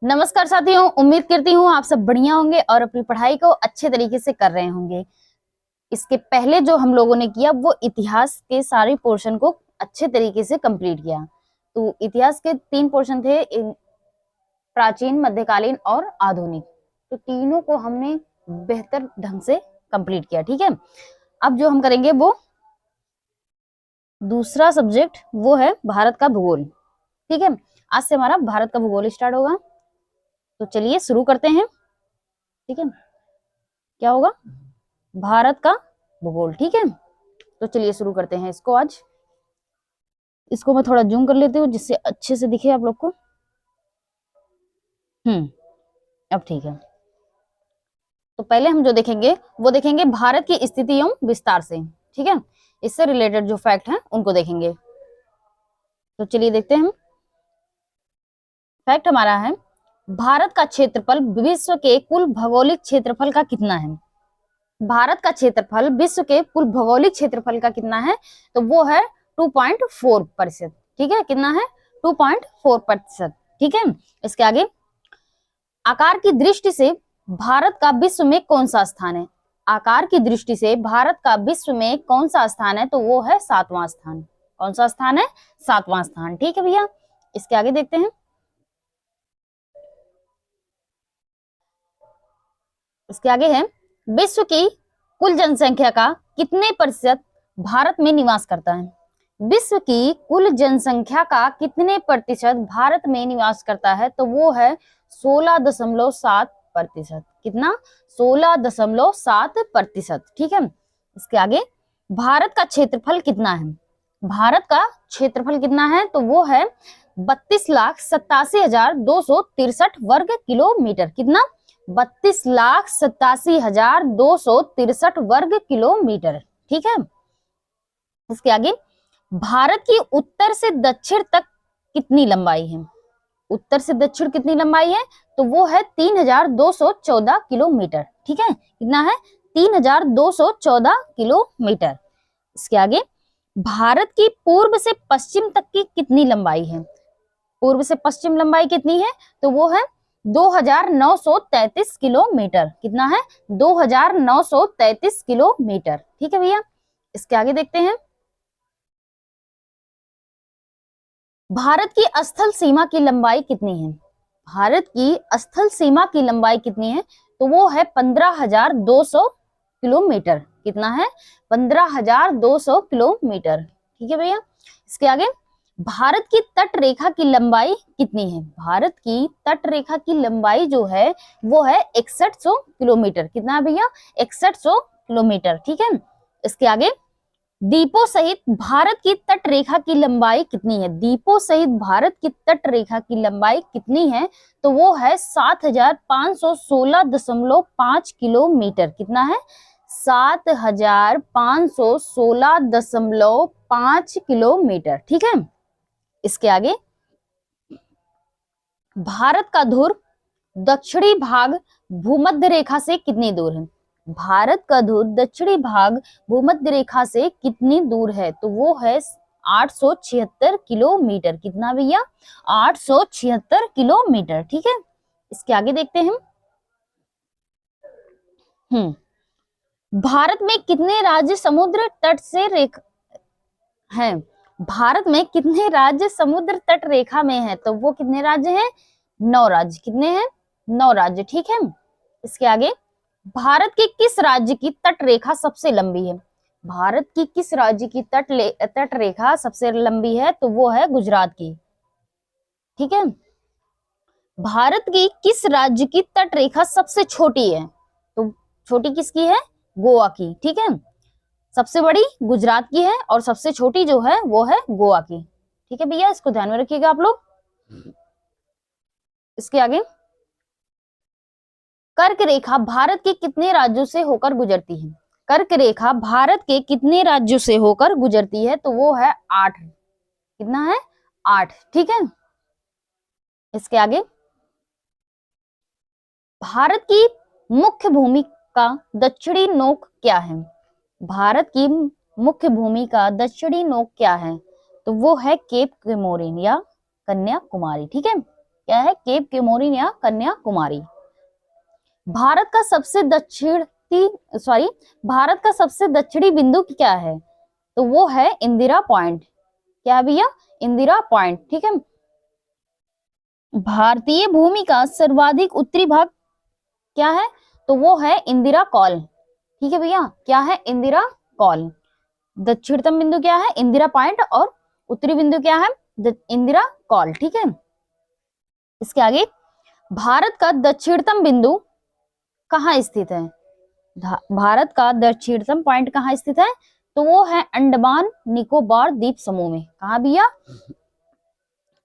नमस्कार साथियों, उम्मीद करती हूँ आप सब बढ़िया होंगे और अपनी पढ़ाई को अच्छे तरीके से कर रहे होंगे। इसके पहले जो हम लोगों ने किया वो इतिहास के सारे पोर्शन को अच्छे तरीके से कंप्लीट किया। तो इतिहास के 3 पोर्शन थे, प्राचीन, मध्यकालीन और आधुनिक। तो तीनों को हमने बेहतर ढंग से कंप्लीट किया। ठीक है, अब जो हम करेंगे वो दूसरा सब्जेक्ट वो है भारत का भूगोल। ठीक है, आज से हमारा भारत का भूगोल स्टार्ट होगा। तो चलिए शुरू करते हैं। ठीक है, क्या होगा? भारत का भूगोल। ठीक है, तो चलिए शुरू करते हैं इसको। आज इसको मैं थोड़ा जूम कर लेती हूँ जिससे अच्छे से दिखे आप लोग को। अब ठीक है। तो पहले हम जो देखेंगे वो देखेंगे भारत की स्थिति एवं विस्तार से। ठीक है, इससे रिलेटेड जो फैक्ट हैं उनको देखेंगे। तो चलिए देखते हैं। फैक्ट हमारा है, भारत का क्षेत्रफल विश्व के कुल भौगोलिक क्षेत्रफल का कितना है? भारत का क्षेत्रफल विश्व के कुल भौगोलिक क्षेत्रफल का कितना है? तो वो है 2.4%। ठीक है, कितना है? 2.4%। ठीक है, इसके आगे, आकार की दृष्टि से भारत का विश्व में कौन सा स्थान है? आकार की दृष्टि से भारत का विश्व में कौन सा स्थान है? तो वो है 7वां स्थान। कौन सा स्थान है? 7वां स्थान। ठीक है भैया, इसके आगे देखते हैं। इसके आगे है, विश्व की कुल जनसंख्या का कितने प्रतिशत भारत में निवास करता है? विश्व की कुल जनसंख्या का कितने प्रतिशत भारत में निवास करता है? तो वो है 16.7%। कितना? 16.7%। ठीक है, इसके आगे, भारत का क्षेत्रफल कितना है? भारत का क्षेत्रफल कितना है? तो वो है 32,87,263 वर्ग किलोमीटर। कितना? 32,87,263 वर्ग किलोमीटर। ठीक है, इसके आगे, भारत की उत्तर से दक्षिण तक कितनी लंबाई है? उत्तर से दक्षिण कितनी लंबाई है? तो वो है 3,214 किलोमीटर। ठीक है, कितना है? 3,214 किलोमीटर। इसके आगे, भारत की पूर्व से पश्चिम तक की कितनी लंबाई है? पूर्व से पश्चिम लंबाई कितनी है? तो वो है 2,933 किलोमीटर। कितना है? 2,933 किलोमीटर। ठीक है भैया, इसके आगे देखते हैं। भारत की स्थल सीमा की लंबाई कितनी है? भारत की स्थल सीमा की लंबाई कितनी है? तो वो है 15,200 किलोमीटर। कितना है? 15,200 किलोमीटर। ठीक है भैया, इसके आगे, भारत की तट रेखा की लंबाई कितनी है? भारत की तट रेखा की लंबाई जो है वो है 6100 किलोमीटर। कितना है भैया? 6100 किलोमीटर। ठीक है, इसके आगे, द्वीपों सहित भारत की तट रेखा की लंबाई कितनी है? द्वीपों सहित भारत की तट रेखा की लंबाई कितनी है? तो वो है 7,516.5 किलोमीटर। कितना है? 7,516.5 किलोमीटर। ठीक है, इसके आगे, भारत का ध्रुव दक्षिणी भाग भूमध्य रेखा से कितनी दूर है? भारत का ध्रुव दक्षिणी भाग भूमध्य रेखा से कितनी दूर है? तो वो है 876 किलोमीटर। कितना भैया? 876 किलोमीटर। ठीक है, इसके आगे देखते हैं। भारत में कितने राज्य समुद्र तट से रेखा हैं? भारत में कितने राज्य समुद्र तट रेखा में है? तो वो कितने राज्य हैं? 9 राज्य। कितने हैं? 9 राज्य। ठीक है, इसके आगे, भारत के किस राज्य की तट रेखा सबसे लंबी है? भारत की किस राज्य की तट रेखा सबसे लंबी है? तो वो है गुजरात की। ठीक है, भारत की किस राज्य की तट रेखा सबसे छोटी है? तो छोटी किसकी है? गोवा की। ठीक है, सबसे बड़ी गुजरात की है और सबसे छोटी जो है वो है गोवा की। ठीक है भैया, इसको ध्यान में रखिएगा आप लोग। इसके आगे, कर्क रेखा भारत के कितने राज्यों से होकर गुजरती है? कर्क रेखा भारत के कितने राज्यों से होकर गुजरती है? तो वो है 8। कितना है? 8। ठीक है, इसके आगे, भारत की मुख्य भूमि का दक्षिणी नोक क्या है? भारत की मुख्य भूमि का दक्षिणी नोक क्या है? तो वो है केप केमोरिन या कन्याकुमारी। ठीक है, क्या है? केप केमोरिन या कन्याकुमारी। भारत का सबसे भारत का सबसे दक्षिणी बिंदु क्या है? तो वो है इंदिरा पॉइंट। क्या है भैया? इंदिरा पॉइंट। ठीक है। भारतीय भूमि का सर्वाधिक उत्तरी भाग क्या है? तो वो है इंदिरा कॉल। ठीक है भैया, क्या है? इंदिरा कॉल। दक्षिणतम बिंदु क्या है? इंदिरा पॉइंट। और उत्तरी बिंदु क्या है? इंदिरा कॉल। ठीक है। इसके आगे, भारत का दक्षिणतम बिंदु कहाँ स्थित है? भारत का दक्षिणतम पॉइंट कहाँ स्थित है? तो वो है अंडमान निकोबार द्वीप समूह में। कहाँ भैया?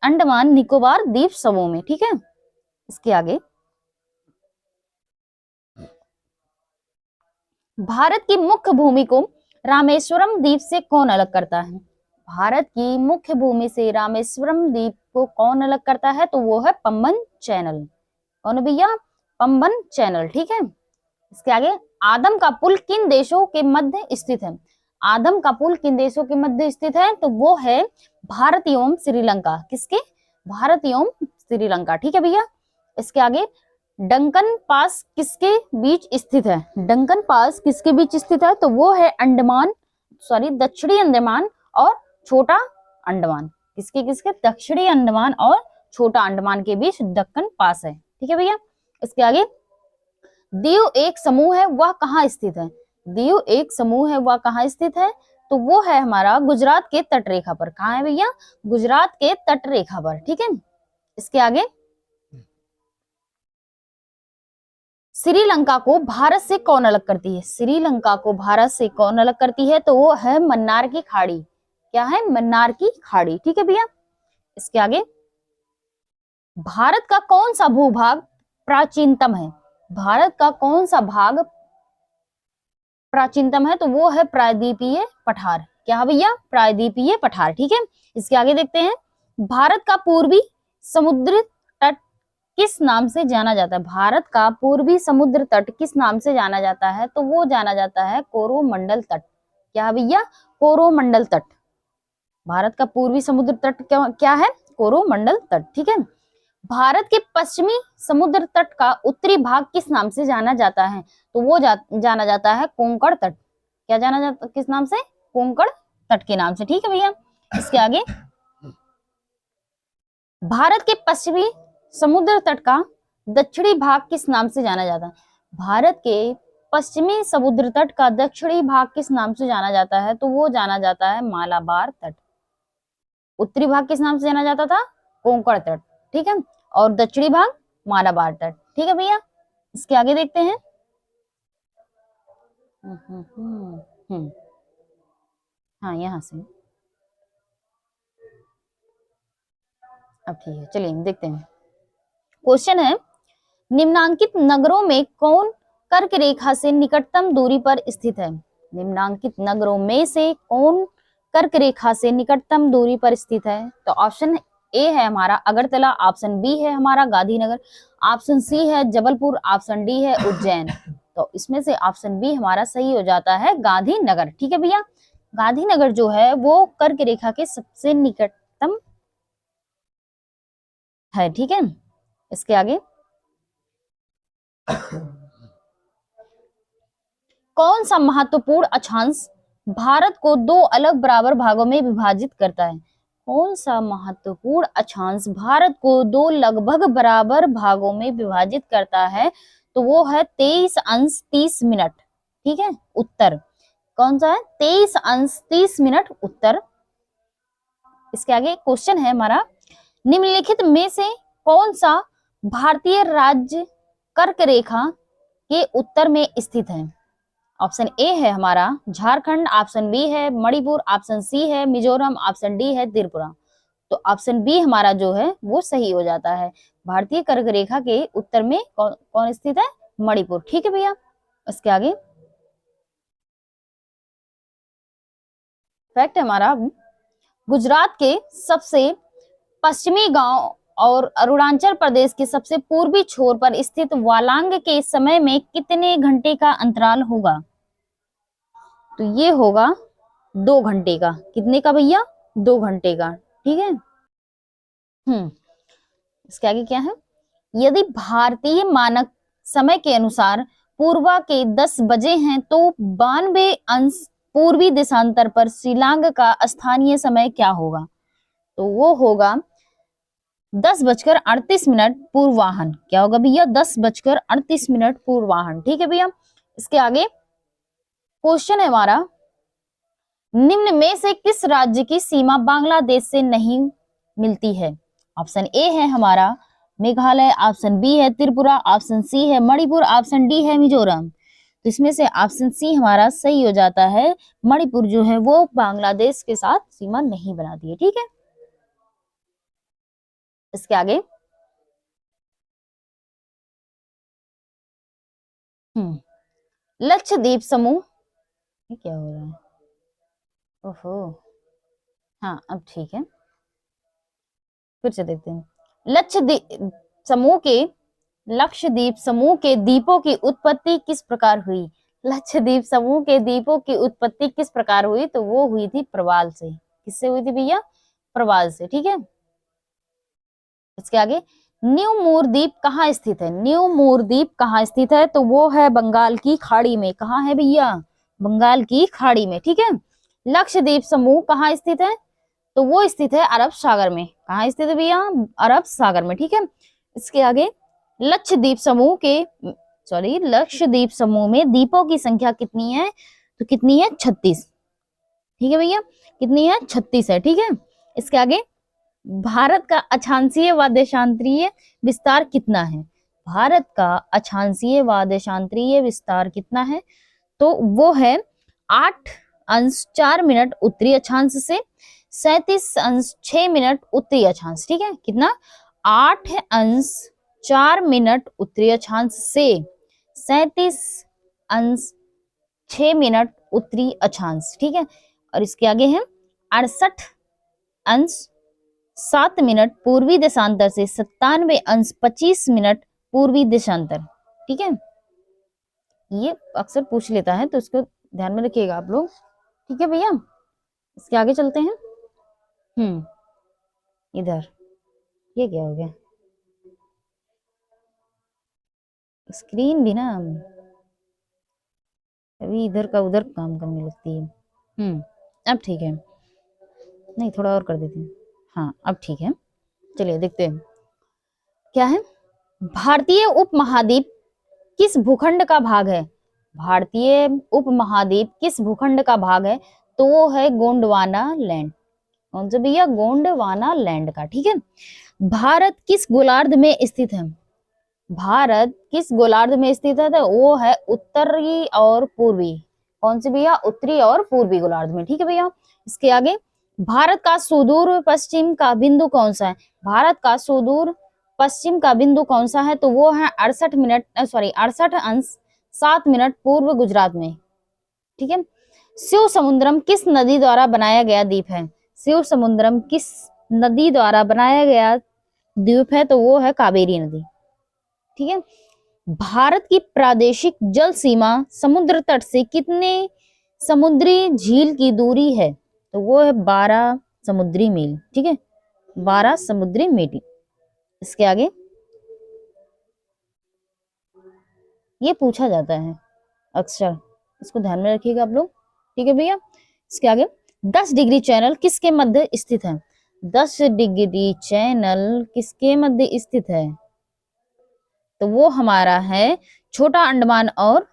अंडमान निकोबार द्वीप समूह में। ठीक है। इसके आगे, भारत की मुख्य भूमि को रामेश्वरम द्वीप से कौन अलग करता है? भारत की मुख्य भूमि से रामेश्वरम द्वीप को कौन अलग करता है? तो वो है पंबन चैनल। कौन है भैया? पंबन चैनल। ठीक है। इसके आगे, आदम का पुल किन देशों के मध्य स्थित है? आदम का पुल किन देशों के मध्य स्थित है? तो वो है भारत एवं श्रीलंका। किसके? भारत एवं श्रीलंका। ठीक है भैया। इसके आगे, डंकन पास किसके बीच स्थित है? डंकन पास किसके बीच स्थित है? तो वो है दक्षिणी अंडमान और छोटा अंडमान। किसके किसके? दक्षिणी अंडमान और छोटा अंडमान के बीच दक्कन पास है। ठीक है भैया। इसके आगे, दीव एक समूह है, वह कहाँ स्थित है? दीव एक समूह है, वह कहाँ स्थित है? तो वो है हमारा गुजरात के तट रेखा पर। कहाँ है भैया? गुजरात के तट रेखा पर। ठीक है। इसके आगे, श्रीलंका को भारत से कौन अलग करती है? श्रीलंका को भारत से कौन अलग करती है? तो वो है मन्नार की खाड़ी। क्या है? मन्नार की खाड़ी। ठीक है भैया। इसके आगे, भारत का कौन सा भूभाग प्राचीनतम है? भारत का कौन सा भाग प्राचीनतम है? तो वो है प्रायद्वीपीय पठार। क्या भैया? प्रायद्वीपीय पठार। ठीक है। इसके आगे देखते हैं, भारत का पूर्वी समुद्र तट किस नाम से जाना जाता है? भारत का पूर्वी समुद्र तट किस नाम से जाना जाता है? तो वो जाना जाता है कोरोमंडल तट। क्या भैया? कोरोमंडल तट। भारत का पूर्वी समुद्र तट क्या है? कोरोमंडल तट। ठीक है। भारत के पश्चिमी समुद्र तट का उत्तरी भाग किस नाम से जाना जाता है? तो वो जाना जाता है कोंकण तट। क्या जाना जाता? किस नाम से? कोंकण तट के नाम से। ठीक है भैया। इसके आगे, भारत के पश्चिमी समुद्र तट का दक्षिणी भाग किस नाम से जाना जाता है? भारत के पश्चिमी समुद्र तट का दक्षिणी भाग किस नाम से जाना जाता है? तो वो जाना जाता है मालाबार तट। उत्तरी भाग किस नाम से जाना जाता था? कोंकण तट। ठीक है। और दक्षिणी भाग मालाबार तट। ठीक है भैया। इसके आगे देखते हैं। हाँ, यहाँ से अब ठीक है, चलिए देखते हैं। क्वेश्चन है, निम्नांकित नगरों में कौन कर्क रेखा से निकटतम दूरी पर स्थित है? निम्नांकित नगरों में से कौन कर्क रेखा से निकटतम दूरी पर स्थित है? तो ऑप्शन ए है हमारा अगरतला, ऑप्शन बी है हमारा गांधीनगर, ऑप्शन सी है जबलपुर, ऑप्शन डी है उज्जैन। तो इसमें से ऑप्शन बी हमारा सही हो जाता है, गांधीनगर। ठीक है भैया। गांधीनगर जो है वो कर्क रेखा के सबसे निकटतम है। ठीक है। इसके आगे, कौन सा महत्वपूर्ण अक्षांश भारत को दो अलग बराबर भागों में विभाजित करता है? कौन सा महत्वपूर्ण अक्षांश भारत को दो लगभग बराबर भागों में विभाजित करता है? तो वो है 23 अंश 30 मिनट। ठीक है। उत्तर कौन सा है? 23 अंश 30 मिनट उत्तर। इसके आगे क्वेश्चन है हमारा, निम्नलिखित में से कौन सा भारतीय राज्य कर्क रेखा के उत्तर में स्थित है? ऑप्शन ए है हमारा झारखंड, ऑप्शन बी है मणिपुर, ऑप्शन सी है मिजोरम, ऑप्शन डी है त्रिपुरा। तो ऑप्शन बी हमारा जो है वो सही हो जाता है। भारतीय कर्क रेखा के उत्तर में कौन स्थित है? मणिपुर। ठीक है भैया। इसके आगे फैक्ट है हमारा, गुजरात के सबसे पश्चिमी गांव और अरुणाचल प्रदेश के सबसे पूर्वी छोर पर स्थित वालांग के समय में कितने घंटे का अंतराल होगा? तो ये होगा 2 घंटे का। कितने का भैया? 2 घंटे का। ठीक है। इसके आगे क्या है, यदि भारतीय मानक समय के अनुसार पूर्वा के 10 बजे हैं तो 92 अंश पूर्वी देशांतर पर शिलांग का स्थानीय समय क्या होगा? तो वो होगा 10:38 पूर्वाहन। क्या होगा भैया? 10:38 पूर्वाहन। ठीक है भैया। इसके आगे क्वेश्चन है हमारा, निम्न में से किस राज्य की सीमा बांग्लादेश से नहीं मिलती है? ऑप्शन ए है हमारा मेघालय, ऑप्शन बी है त्रिपुरा, ऑप्शन सी है मणिपुर, ऑप्शन डी है मिजोरम। तो इसमें से ऑप्शन सी हमारा सही हो जाता है। मणिपुर जो है वो बांग्लादेश के साथ सीमा नहीं बनाती है। ठीक है। इसके आगे लक्षद्वीप समूह, ये क्या हो रहा है? ओहो, हाँ अब ठीक है, फिर से देखते हैं। लक्षद्वीप समूह के द्वीपों की उत्पत्ति किस प्रकार हुई? लक्षद्वीप समूह के द्वीपों की उत्पत्ति किस प्रकार हुई? तो वो हुई थी प्रवाल से। किससे हुई थी भैया? प्रवाल से। ठीक है। इसके आगे न्यू मोर द्वीप कहाँ स्थित है? न्यू मोर द्वीप कहाँ स्थित है? तो वो है बंगाल की खाड़ी में। कहाँ है भैया? बंगाल की खाड़ी में। ठीक है। लक्षद्वीप समूह कहाँ स्थित है? तो वो स्थित है अरब सागर में। कहाँ स्थित है भैया? अरब सागर में। ठीक है। इसके आगे लक्षद्वीप समूह में द्वीपों की संख्या कितनी है? तो कितनी है? 36। ठीक है भैया, कितनी है? 36 है। ठीक है। इसके आगे भारत का अक्षांशीय व देशांतरीय विस्तार कितना है? भारत का अक्षांशीय व देशांतरीय विस्तार कितना है? तो वो है 8 अंश 4 मिनट उत्तरी अक्षांश से 37 अंश 6 मिनट उत्तरी अक्षांश। ठीक है। कितना? 8 अंश 4 मिनट उत्तरी अक्षांश से 37 अंश 6 मिनट उत्तरी अक्षांश। ठीक है। और इसके आगे है 68 अंश 7 मिनट पूर्वी देशांतर से 97 अंश 25 मिनट पूर्वी देशांतर। ठीक है। ये अक्सर पूछ लेता है तो इसको ध्यान में रखिएगा आप लोग। ठीक है भैया। इसके आगे चलते हैं। इधर ये क्या हो गया? स्क्रीन भी ना अभी इधर का उधर काम करने लगती है। अब ठीक है, नहीं थोड़ा और कर देते हैं। हाँ अब ठीक है। चलिए देखते हैं क्या है। भारतीय उपमहाद्वीप किस भूखंड का भाग है? भारतीय उपमहाद्वीप किस भूखंड का भाग है? तो वो है गोंडवाना लैंड। कौन सा भैया? गोंडवाना लैंड का। ठीक है। भारत किस गोलार्ध में स्थित है? भारत किस गोलार्ध में स्थित है? तो वो है उत्तरी और पूर्वी। कौन सी भैया? उत्तरी और पूर्वी गोलार्ध में। ठीक है भैया। इसके आगे भारत का सुदूर पश्चिम का बिंदु कौन सा है? भारत का सुदूर पश्चिम का बिंदु कौन सा है? तो वो है 68 अंश 7 मिनट पूर्व गुजरात में। ठीक है। शिव समुद्रम किस नदी द्वारा बनाया गया द्वीप है? शिव समुद्रम किस नदी द्वारा बनाया गया द्वीप है? तो वो है कावेरी नदी। ठीक है। भारत की प्रादेशिक जल सीमा समुद्र तट से कितने समुद्री झील की दूरी है? तो वो है 12 समुद्री मील। ठीक है, 12 समुद्री मील। इसके आगे ये पूछा जाता है अक्सर, इसको ध्यान में रखिएगा आप लोग। ठीक है भैया। इसके आगे 10 डिग्री चैनल किसके मध्य स्थित है? 10 डिग्री चैनल किसके मध्य स्थित है? तो वो हमारा है छोटा अंडमान और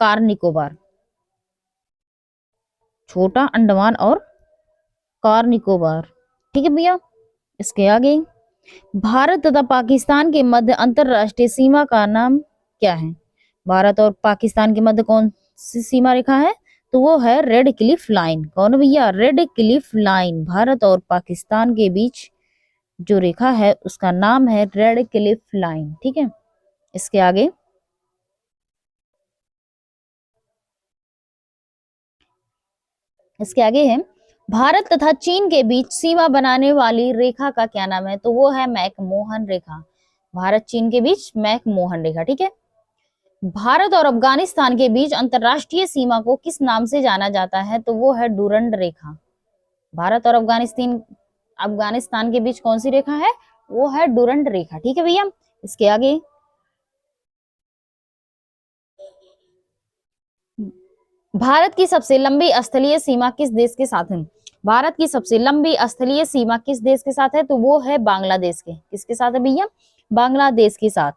कार निकोबार। छोटा अंडमान और कार निकोबार। ठीक है भैया। इसके आगे भारत तथा पाकिस्तान के मध्य अंतरराष्ट्रीय सीमा का नाम क्या है? भारत और पाकिस्तान के मध्य कौन सी सीमा रेखा है? तो वो है रेड क्लिफ लाइन। कौन भैया? Red Cliff line. भारत और पाकिस्तान के बीच जो रेखा है उसका नाम है रेड क्लिफ लाइन। ठीक है। इसके आगे है भारत तथा चीन के बीच सीमा बनाने वाली रेखा का क्या नाम है? तो वो है मैकमोहन रेखा। भारत चीन के बीच मैकमोहन रेखा। ठीक है। भारत और अफगानिस्तान के बीच अंतरराष्ट्रीय सीमा को किस नाम से जाना जाता है? तो वो है डूरंड रेखा। भारत और अफगानिस्तान के बीच कौन सी रेखा है? वो है डूरंड रेखा। ठीक है भैया, इसके आगे भारत की सबसे लंबी स्थलीय सीमा किस देश के साथ है? भारत की सबसे लंबी स्थलीय सीमा किस देश के साथ है? तो वो है बांग्लादेश के। किसके साथ है भैया? बांग्लादेश के साथ।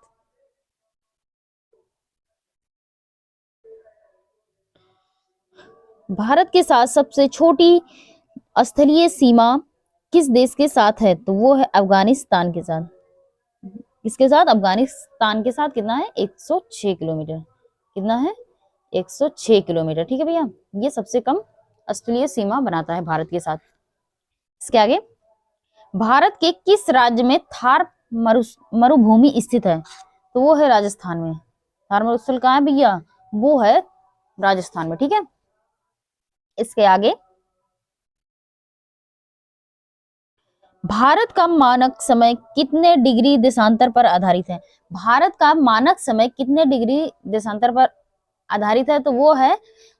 भारत के साथ सबसे छोटी स्थलीय सीमा किस देश के साथ है? तो वो है अफगानिस्तान के साथ। किसके साथ? अफगानिस्तान के साथ। कितना है? 106 किलोमीटर। कितना है? 106 किलोमीटर। ठीक है भैया, ये सबसे कम स्थलीय सीमा बनाता है भारत के साथ। इसके आगे भारत के किस राज्य में थार मरुभूमि स्थित है? तो वो है राजस्थान में। थार मरुस्थल कहाँ है भैया? वो है राजस्थान में। ठीक है, इसके आगे भारत का मानक समय कितने डिग्री देशांतर पर आधारित है? भारत का मानक समय कितने डिग्री देशांतर पर आधारित है? तो वो है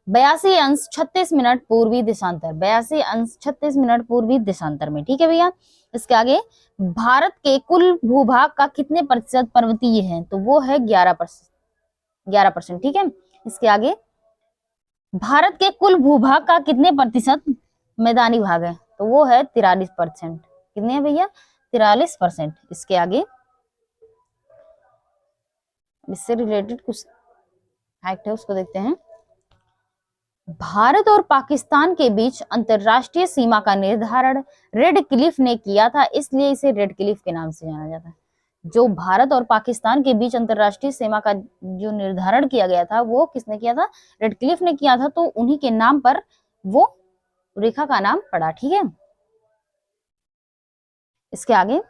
82 अंश 36 मिनट पूर्वी देशांतर। 82 अंश 36 मिनट पूर्वी देशांतर में। ठीक है भैया, इसके आगे भारत के कुल भूभाग का कितने प्रतिशत पर्वतीय है? तो वो है 11%। 11%। ठीक है, इसके आगे भारत के कुल भूभाग का कितने प्रतिशत मैदानी भाग है? तो वो है 43%। कितने है भैया? 43%। इसके आगे इससे रिलेटेड कुछ फैक्ट है, उसको देखते हैं। भारत और पाकिस्तान के बीच अंतरराष्ट्रीय सीमा का निर्धारण रेड क्लिफ ने किया था, इसलिए इसे रेड क्लिफ के नाम से जाना जाता है। जो भारत और पाकिस्तान के बीच अंतरराष्ट्रीय सीमा का जो निर्धारण किया गया था, वो किसने किया था? रेड क्लिफ ने किया था। तो उन्हीं के नाम पर वो रेखा का नाम पड़ा। ठीक है, इसके आगे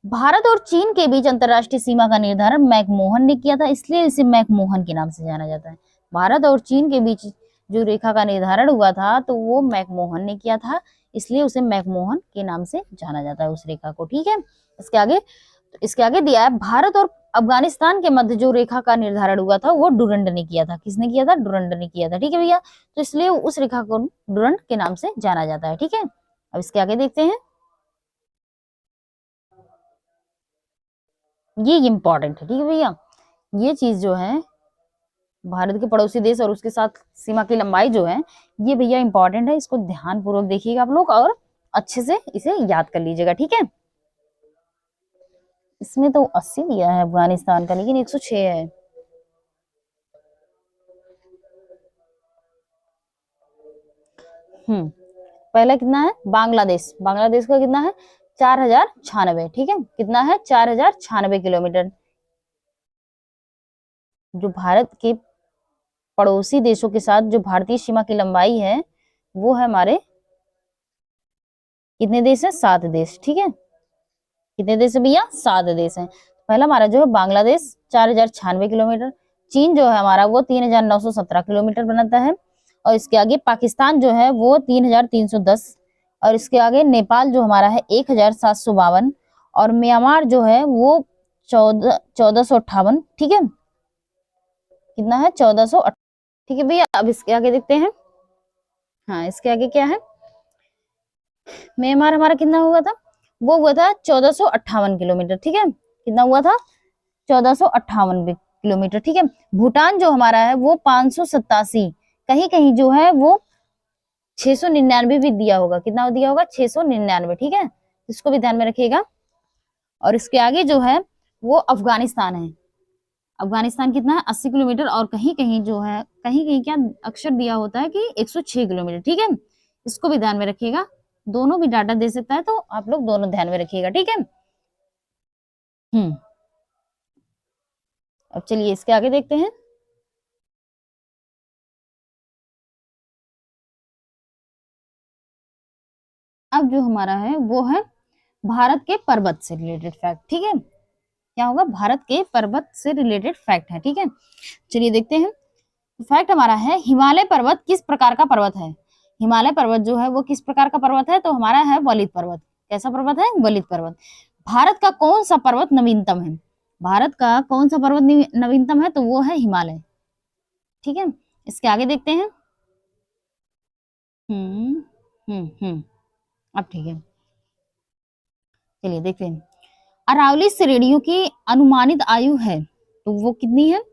भारत और चीन के बीच अंतरराष्ट्रीय सीमा का निर्धारण मैकमोहन ने किया था, इसलिए इसे मैकमोहन के नाम से जाना जाता है। भारत और चीन के बीच जो रेखा का निर्धारण हुआ था, तो वो मैकमोहन ने किया था, इसलिए उसे मैकमोहन के नाम से जाना जाता है उस रेखा को। ठीक है, इसके आगे दिया है भारत और अफगानिस्तान के मध्य जो रेखा का निर्धारण हुआ था, वो डुरंड ने किया था। किसने किया था? डुरंड ने किया था। ठीक है भैया, तो इसलिए उस रेखा को डुरंड के नाम से जाना जाता है। ठीक है, अब इसके आगे देखते हैं। ये इंपॉर्टेंट है। ठीक है भैया, ये चीज जो है भारत के पड़ोसी देश और उसके साथ सीमा की लंबाई जो है, ये भैया इंपॉर्टेंट है। इसको ध्यान पूर्वक देखिएगा आप लोग और अच्छे से इसे याद कर लीजिएगा। ठीक है, इसमें तो 80 दिया है अफगानिस्तान का, लेकिन 106 है। पहला कितना है? बांग्लादेश। बांग्लादेश का कितना है? 4096। ठीक है, कितना है? 4096 किलोमीटर। जो भारत के पड़ोसी देशों के साथ जो भारतीय सीमा की लंबाई है, वो है हमारे कितने देश है? 7 देश। ठीक है, कितने देश है भैया? 7 देश है। पहला हमारा जो है बांग्लादेश 4096 किलोमीटर। चीन जो है हमारा वो 3917 किलोमीटर बनाता है। और इसके आगे पाकिस्तान जो है वो 3310। और इसके आगे नेपाल जो हमारा है 1752। और म्यांमार जो है वो 1458। ठीक है, कितना है? 1400। ठीक है भैया, अब इसके आगे देखते हैं। हाँ, इसके आगे क्या है? म्यांमार हमारा कितना हुआ था? वो हुआ था 1458 किलोमीटर। ठीक है, कितना हुआ था? 1458 किलोमीटर। ठीक है, भूटान जो हमारा है वो 587। कहीं कहीं जो है वो 699 भी दिया होगा। कितना दिया होगा? 699। ठीक है, इसको भी ध्यान में रखिएगा। और इसके आगे जो है वो अफगानिस्तान है। अफगानिस्तान कितना है? 80 किलोमीटर। और कहीं कहीं जो है, कहीं कहीं क्या अक्षर दिया होता है कि 106 किलोमीटर। ठीक है, इसको भी ध्यान में रखिएगा। दोनों भी डाटा दे सकता है, तो आप लोग दोनों ध्यान में रखिएगा। ठीक है, अब चलिए इसके आगे देखते हैं। अब जो हमारा है वो है भारत के पर्वत से रिलेटेड फैक्ट। ठीक है, क्या होगा? भारत के पर्वत से रिलेटेड फैक्ट है। ठीक है, चलिए देखते हैं। फैक्ट हमारा है हिमालय पर्वत किस प्रकार का पर्वत है? हिमालय पर्वत जो है वो किस प्रकार का पर्वत है? तो हमारा है वलित पर्वत। कैसा पर्वत है? वलित पर्वत। भारत का कौन सा पर्वत नवीनतम है? भारत का कौन सा पर्वत नवीनतम है? तो वो है हिमालय। ठीक है, इसके आगे देखते हैं। अब ठीक है, चलिए देखते हैं। अरावली श्रेणियों की अनुमानित आयु है तो वो कितनी है?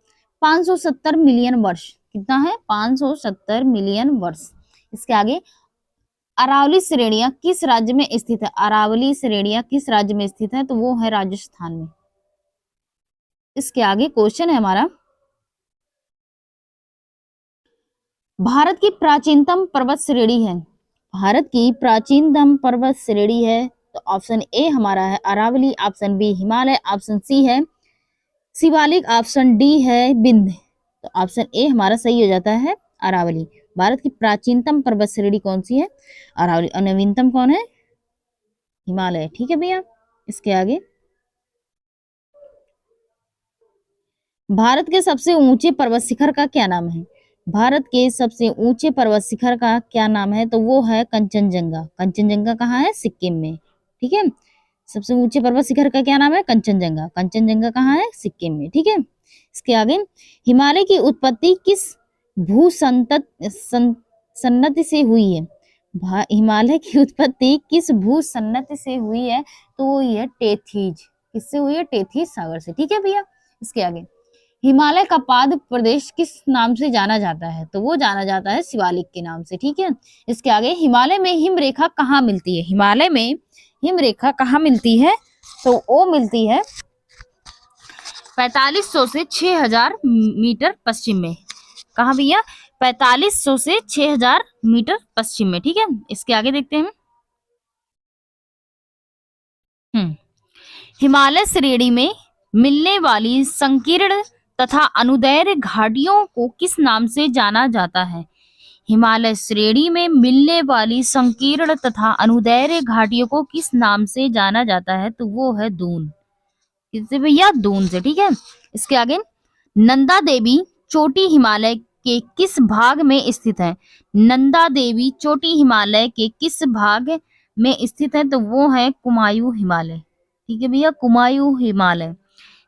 570 मिलियन वर्ष। कितना है? 570 मिलियन वर्ष। इसके आगे, अरावली श्रेणियां किस राज्य में स्थित है? अरावली श्रेणियां किस राज्य में स्थित है? तो वो है राजस्थान में। इसके आगे क्वेश्चन है हमारा, भारत की प्राचीनतम पर्वत श्रेणी है। भारत की प्राचीनतम पर्वत श्रेणी है तो ऑप्शन ए हमारा है Aravali, option B Himalaya, option C है शिवालिक, ऑप्शन डी है विंध्य। तो ऑप्शन ए हमारा सही हो जाता है अरावली। भारत की प्राचीनतम पर्वत श्रेणी कौन सी है? अरावली। और नवीनतम कौन है? हिमालय। ठीक है भैया। इसके आगे, भारत के सबसे ऊंचे पर्वत शिखर का क्या नाम है? भारत के सबसे ऊंचे पर्वत शिखर का क्या नाम है? तो वो है कंचनजंगा। कंचनजंगा कहाँ है? सिक्किम में। ठीक है। सबसे ऊंचे पर्वत शिखर का क्या नाम है? कंचनजंगा। कंचनजंगा कहाँ है? सिक्किम में। ठीक है। इसके आगे, हिमालय की उत्पत्ति किस भू सन्नति से हुई है? हिमालय की उत्पत्ति किस भू सन्नति से हुई है? तो वो ये टेथीज। किससे हुई है? टेथीज सागर से। ठीक है भैया। इसके आगे, हिमालय का पाद प्रदेश किस नाम से जाना जाता है? तो वो जाना जाता है शिवालिक के नाम से। ठीक है। इसके आगे, हिमालय में हिमरेखा कहाँ मिलती है? हिमालय में हिमरेखा कहाँ मिलती है? तो वो मिलती है 4500 से 6000 मीटर पश्चिम में। कहाँ भैया? 4500 से 6000 मीटर पश्चिम में। ठीक है। इसके आगे देखते हैं। हिमालय श्रेणी में मिलने वाली संकीर्ण तथा अनुदैर्घ्य घाटियों को किस नाम से जाना जाता है? हिमालय श्रेणी में मिलने वाली संकीर्ण तथा अनुदैर्घ्य घाटियों को किस नाम से जाना जाता है? तो वो है दून। किससे भैया? दून से। ठीक है। इसके आगे, नंदा देवी चोटी हिमालय के किस भाग में स्थित है? नंदा देवी चोटी हिमालय के किस भाग में स्थित है? तो वो है कुमायूं हिमालय। ठीक है भैया, कुमायूं हिमालय।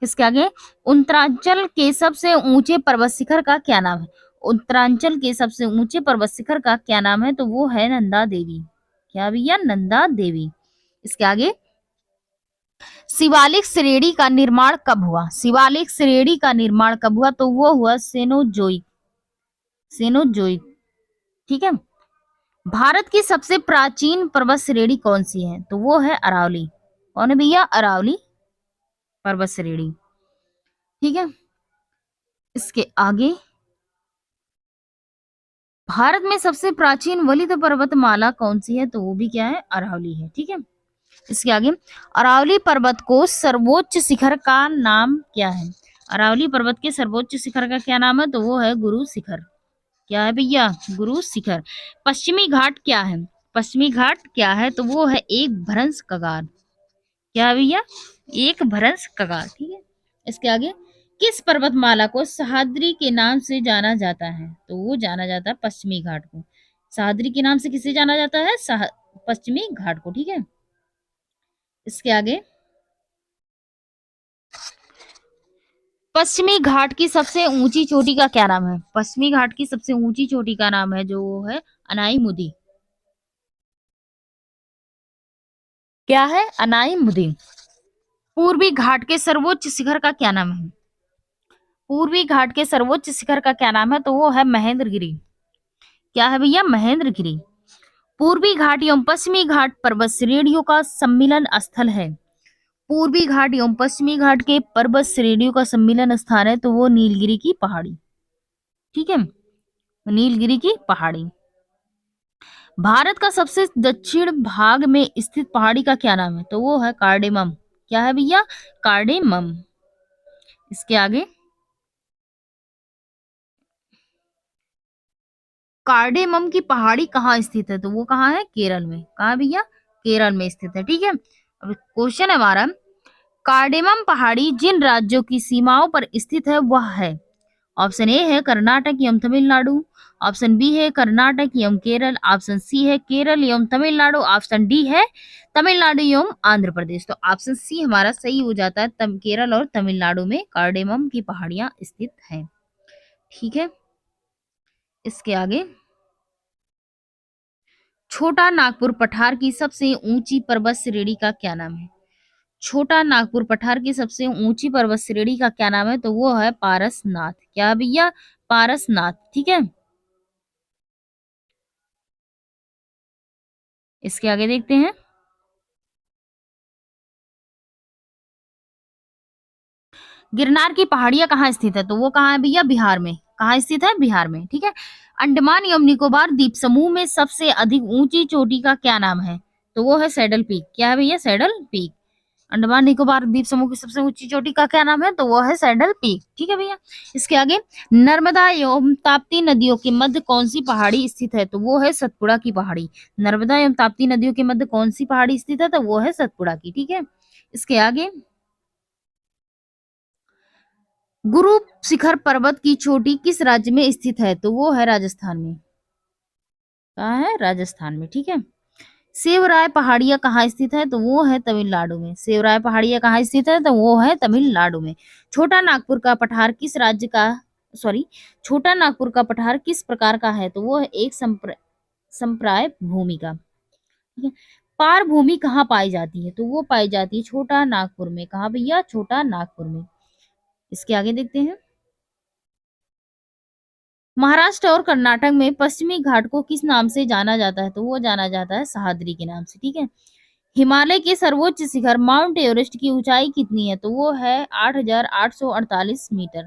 इसके आगे, उत्तरांचल के सबसे ऊंचे पर्वत शिखर का क्या नाम है? उत्तरांचल के सबसे ऊंचे पर्वत शिखर का क्या नाम है? तो वो है नंदा देवी। क्या भैया? नंदा देवी। इसके आगे, शिवालिक श्रेणी का निर्माण कब हुआ? शिवालिक श्रेणी का निर्माण कब हुआ? तो वो हुआ सेनोजोइक। सेनोजोइक। ठीक है। भारत की सबसे प्राचीन पर्वत श्रेणी कौन सी है? तो वो है अरावली। कौन है भैया? अरावली पर्वत श्रेणी। ठीक है। इसके आगे, भारत में सबसे प्राचीन वलित पर्वतमाला कौन सी है? तो वो भी क्या है? अरावली है। ठीक है। इसके आगे, अरावली पर्वत को सर्वोच्च शिखर का नाम क्या है? अरावली पर्वत के सर्वोच्च शिखर का क्या नाम है? तो वो है गुरु शिखर। क्या है भैया? गुरु शिखर। पश्चिमी घाट क्या है? पश्चिमी घाट क्या है? तो वो है एक भ्रंश कगार। क्या है भैया? एक भ्रंश कगार। ठीक है। इसके आगे, किस पर्वतमाला को सह्याद्री के नाम से जाना जाता है? तो वो जाना जाता है पश्चिमी घाट को। सह्याद्री के नाम से किसे जाना जाता है? पश्चिमी घाट को। ठीक है। इसके आगे, पश्चिमी घाट की सबसे ऊंची चोटी का क्या नाम है? पश्चिमी घाट की सबसे ऊंची चोटी का नाम है जो वो है अनाई। क्या है? अनाई। पूर्वी घाट के सर्वोच्च शिखर का क्या नाम है? पूर्वी घाट के सर्वोच्च शिखर का क्या नाम है? तो वो है महेंद्रगिरी। क्या है भैया? महेंद्रगिरी। पूर्वी घाट एवं पश्चिमी घाट पर्वत श्रेणियों का सम्मिलन स्थल है। पूर्वी घाट एवं पश्चिमी घाट के पर्वत श्रेणियों का सम्मिलन स्थान है तो वो नीलगिरी की पहाड़ी। ठीक है। नीलगिरी की पहाड़ी। भारत का सबसे दक्षिण भाग में स्थित पहाड़ी का क्या नाम है? तो वो है कार्डेमम। क्या है भैया? कार्डेमम। इसके आगे, कार्डेमम की पहाड़ी कहाँ स्थित है? तो वो कहाँ है? केरल में। कहाँ भैया? केरल में स्थित है। ठीक है। अब क्वेश्चन है हमारा, कार्डेमम पहाड़ी जिन राज्यों की सीमाओं पर स्थित है वह है। ऑप्शन ए है कर्नाटक एवं तमिलनाडु, ऑप्शन बी है कर्नाटक एवं केरल, ऑप्शन सी है केरल एवं तमिलनाडु, ऑप्शन डी है तमिलनाडु एवं आंध्र प्रदेश। तो ऑप्शन सी हमारा सही हो जाता है, केरल और तमिलनाडु में कार्डेमम की पहाड़ियां स्थित हैं। ठीक है। इसके आगे, छोटा नागपुर पठार की सबसे ऊंची पर्वत श्रेणी का क्या नाम है? छोटा नागपुर पठार की सबसे ऊंची पर्वत श्रेणी का क्या नाम है? तो वो है पारसनाथ। क्या भैया? पारसनाथ। ठीक है, इसके आगे देखते हैं। गिरनार की पहाड़ियां कहाँ स्थित है? तो वो कहाँ है भैया? बिहार में। कहाँ स्थित है? बिहार में। ठीक है। अंडमान एवं निकोबार द्वीप समूह में सबसे अधिक ऊंची चोटी का क्या नाम है? तो वो है सैडल पीक। क्या है भैया? Saddle peak. अंडमान निकोबार द्वीप समूह की सबसे ऊंची चोटी का क्या नाम है? तो वो है सैडल पीक। ठीक है भैया। इसके आगे, नर्मदा एवं ताप्ती नदियों के मध्य कौन सी पहाड़ी स्थित है? तो वो है सतपुड़ा की पहाड़ी। नर्मदा एवं ताप्ती नदियों के मध्य कौन सी पहाड़ी स्थित है? तो वो है सतपुड़ा की। ठीक है। इसके आगे, गुरु शिखर पर्वत की चोटी किस राज्य में स्थित है? तो वो है राजस्थान में। कहाँ है? राजस्थान में। ठीक है। सेवराय पहाड़ियां कहाँ स्थित है? तो वो है तमिलनाडु में। सेवराय पहाड़ियां कहाँ स्थित है? तो वो है तमिलनाडु में। छोटा नागपुर का पठार किस राज्य का, सॉरी, छोटा नागपुर का पठार किस प्रकार का है? तो वो है एक संप्राय भूमि का। ठीक है। पार भूमि कहाँ पाई जाती है? तो वो पाई जाती है छोटा नागपुर में। कहाँ भैया? छोटा नागपुर में। इसके आगे देखते हैं। महाराष्ट्र और कर्नाटक में पश्चिमी घाट को किस नाम से जाना जाता है? तो वो जाना जाता है सह्याद्री के नाम से। ठीक है। हिमालय के सर्वोच्च शिखर माउंट एवरेस्ट की ऊंचाई कितनी है? तो वो है 8,848 मीटर।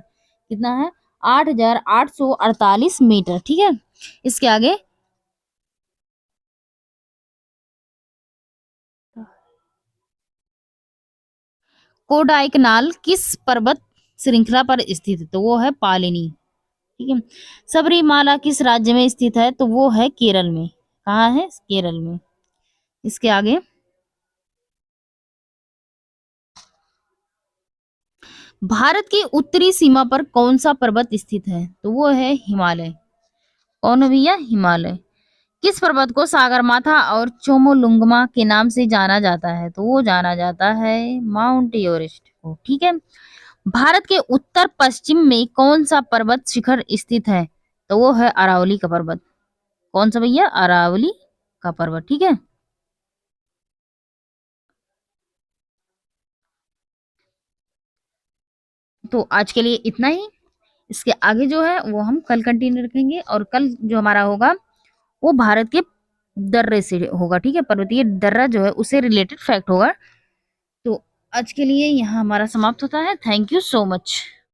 कितना है? 8,848 मीटर। ठीक है। इसके आगे, कोडाइकनाल किस पर्वत श्रृंखला पर स्थित है? तो वो है पालिनी। ठीक है। सबरीमाला किस राज्य में स्थित है? तो वो है केरल में। कहाँ है? केरल में। इसके आगे, भारत की उत्तरी सीमा पर कौन सा पर्वत स्थित है? तो वो है हिमालय। कौन है भैया? हिमालय। किस पर्वत को सागरमाथा और चोमोलुंगमा के नाम से जाना जाता है? तो वो जाना जाता है माउंट एवरेस्ट को। ठीक है। भारत के उत्तर पश्चिम में कौन सा पर्वत शिखर स्थित है? तो वो है अरावली का पर्वत। कौन सा भैया? अरावली का पर्वत। ठीक है। तो आज के लिए इतना ही। इसके आगे जो है वो हम कल कंटिन्यू रखेंगे, और कल जो हमारा होगा वो भारत के दर्रे से होगा। ठीक है। पर्वतीय दर्रा जो है उससे रिलेटेड फैक्ट होगा। तो आज के लिए यहाँ हमारा समाप्त होता है। Thank you so much.